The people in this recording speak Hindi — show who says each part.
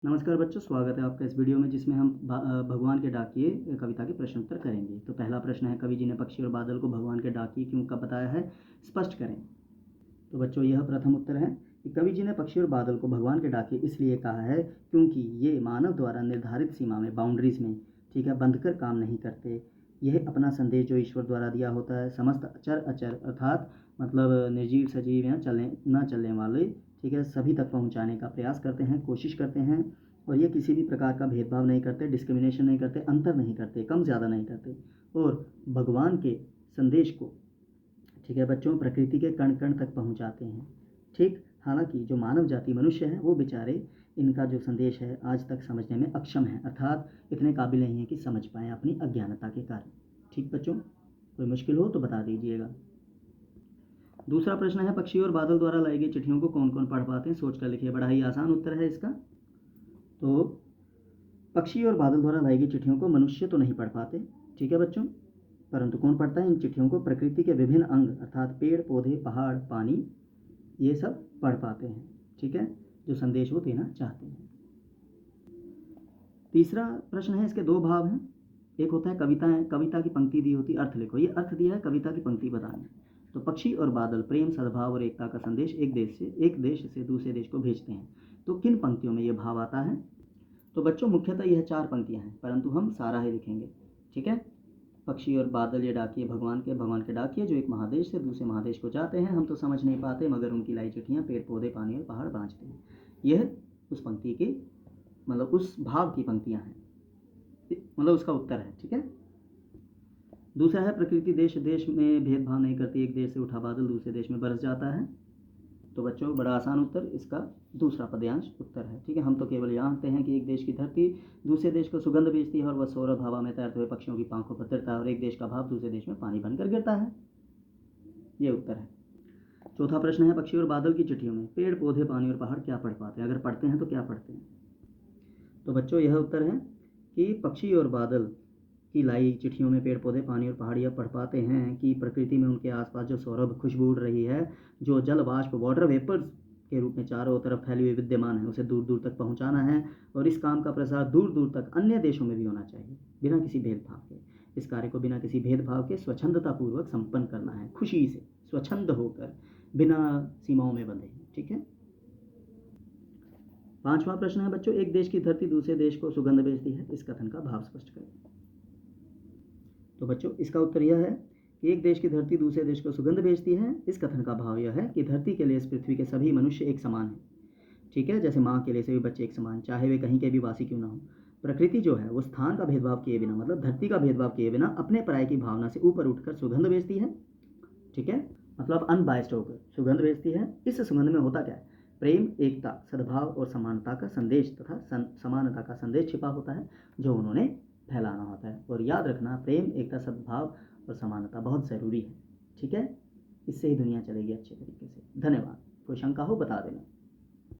Speaker 1: नमस्कार बच्चों, स्वागत है आपका इस वीडियो में जिसमें हम भगवान के डाकिए कविता के प्रश्न उत्तर करेंगे। तो पहला प्रश्न है, कवि जी ने पक्षी और बादल को भगवान के डाकिए क्यों कब बताया है, स्पष्ट करें। तो बच्चों यह प्रथम उत्तर है कि कवि जी ने पक्षी और बादल को भगवान के डाकिए इसलिए कहा है क्योंकि ये मानव द्वारा निर्धारित सीमा में, बाउंड्रीज में, ठीक है, बंधकर काम नहीं करते। यह अपना संदेश जो ईश्वर द्वारा दिया होता है समस्त अचर अचर अर्थात मतलब निर्जीव सजीव या चलने वाले, ठीक है, सभी तक पहुंचाने का प्रयास करते हैं, कोशिश करते हैं। और ये किसी भी प्रकार का भेदभाव नहीं करते, डिस्क्रिमिनेशन नहीं करते, अंतर नहीं करते, कम ज़्यादा नहीं करते। और भगवान के संदेश को, ठीक है बच्चों, प्रकृति के कण कण तक पहुंचाते हैं। ठीक, हालांकि जो मानव जाति मनुष्य है वो बेचारे इनका जो संदेश है आज तक समझने में अक्षम है, अर्थात इतने काबिल नहीं है कि समझ पाएँ अपनी अज्ञानता के कारण। ठीक बच्चों, कोई मुश्किल हो तो बता दीजिएगा। दूसरा प्रश्न है, पक्षी और बादल द्वारा लाई गई चिट्ठियों को कौन कौन पढ़ पाते हैं, सोच कर लिखिए। बड़ा ही आसान उत्तर है इसका। तो पक्षी और बादल द्वारा लाई गई चिट्ठियों को मनुष्य तो नहीं पढ़ पाते, ठीक है बच्चों, परंतु कौन पढ़ता है इन चिट्ठियों को, प्रकृति के विभिन्न अंग अर्थात पेड़ पौधे पहाड़ पानी, ये सब पढ़ पाते हैं, ठीक है, जो संदेश वो देना चाहते हैं। तीसरा प्रश्न है, इसके दो भाव हैं। एक होता है कविता की पंक्ति दी होती, अर्थ लिखो। ये अर्थ दिया है, कविता की पंक्ति बतानी। तो पक्षी और बादल प्रेम सद्भाव और एकता का संदेश एक देश से दूसरे देश को भेजते हैं। तो किन पंक्तियों में ये भाव आता है? तो बच्चों मुख्यतः यह 4 पंक्तियां हैं, परंतु हम सारा ही लिखेंगे, ठीक है। पक्षी और बादल ये डाकिए भगवान के डाकिए जो एक महादेश से दूसरे महादेश को जाते हैं। हम तो समझ नहीं पाते मगर उनकी लाई चिट्ठियाँ पेड़ पौधे पानी और पहाड़ बाँचते हैं। यह उस पंक्ति की मतलब उस भाव की पंक्तियाँ हैं, मतलब उसका उत्तर है, ठीक है। दूसरा है, प्रकृति देश देश में भेदभाव नहीं करती, एक देश से उठा बादल दूसरे देश में बरस जाता है। तो बच्चों बड़ा आसान उत्तर इसका दूसरा पद्यांश उत्तर है, ठीक है। हम तो केवल जानते हैं कि एक देश की धरती दूसरे देश को सुगंध भेजती है और वह सौरभ हवा में तैरते हुए पक्षियों की पांखों पर तिरता है और एक देश का भाव दूसरे देश में पानी बनकर गिरता है। ये उत्तर है। चौथा प्रश्न है, पक्षी और बादल की चिट्ठियों में पेड़ पौधे पानी और पहाड़ क्या पढ़ पाते हैं, अगर पढ़ते हैं तो क्या पढ़ते हैं? तो बच्चों यह उत्तर है कि पक्षी और बादल की लाई चिट्ठियों में पेड़ पौधे पानी और पहाड़ियाँ पढ़ पाते हैं कि प्रकृति में उनके आसपास जो सौरभ खुशबू उड़ रही है, जो जल वाष्प वाटर वेपर्स के रूप में चारों तरफ फैली हुई विद्यमान है, उसे दूर दूर तक पहुंचाना है। और इस काम का प्रसार दूर दूर तक अन्य देशों में भी होना चाहिए, बिना किसी भेदभाव के। इस कार्य को बिना किसी भेदभाव के स्वच्छंदतापूर्वक संपन्न करना है, खुशी से, स्वच्छंद होकर, बिना सीमाओं में बंधे, ठीक है। पांचवा प्रश्न है बच्चों, एक देश की धरती दूसरे देश को सुगंध भेजती है, इस कथन का भाव स्पष्ट करें। तो बच्चों इसका उत्तर यह है कि एक देश की धरती दूसरे देश को सुगंध भेजती है। इस कथन का भाव यह है कि धरती के लिए इस पृथ्वी के सभी मनुष्य एक समान हैं, ठीक है। जैसे माँ के लिए सभी बच्चे एक समान, चाहे वे कहीं के भी वासी क्यों ना हो। प्रकृति जो है वो स्थान का भेदभाव किए बिना, मतलब धरती का भेदभाव किए बिना, अपने पराये की भावना से ऊपर उठकर सुगंध भेजती है, ठीक है, मतलब अनबायस्ड होकर सुगंध भेजती है। इस सुगंध में होता क्या है? प्रेम, एकता, सद्भाव और समानता का संदेश तथा समानता का संदेश छिपा होता है, जो उन्होंने फैलाना होता है। और याद रखना, प्रेम, एकता, सद्भाव और समानता बहुत ज़रूरी है, ठीक है। इससे ही दुनिया चलेगी अच्छे तरीके से। धन्यवाद। कोई शंका हो बता देना।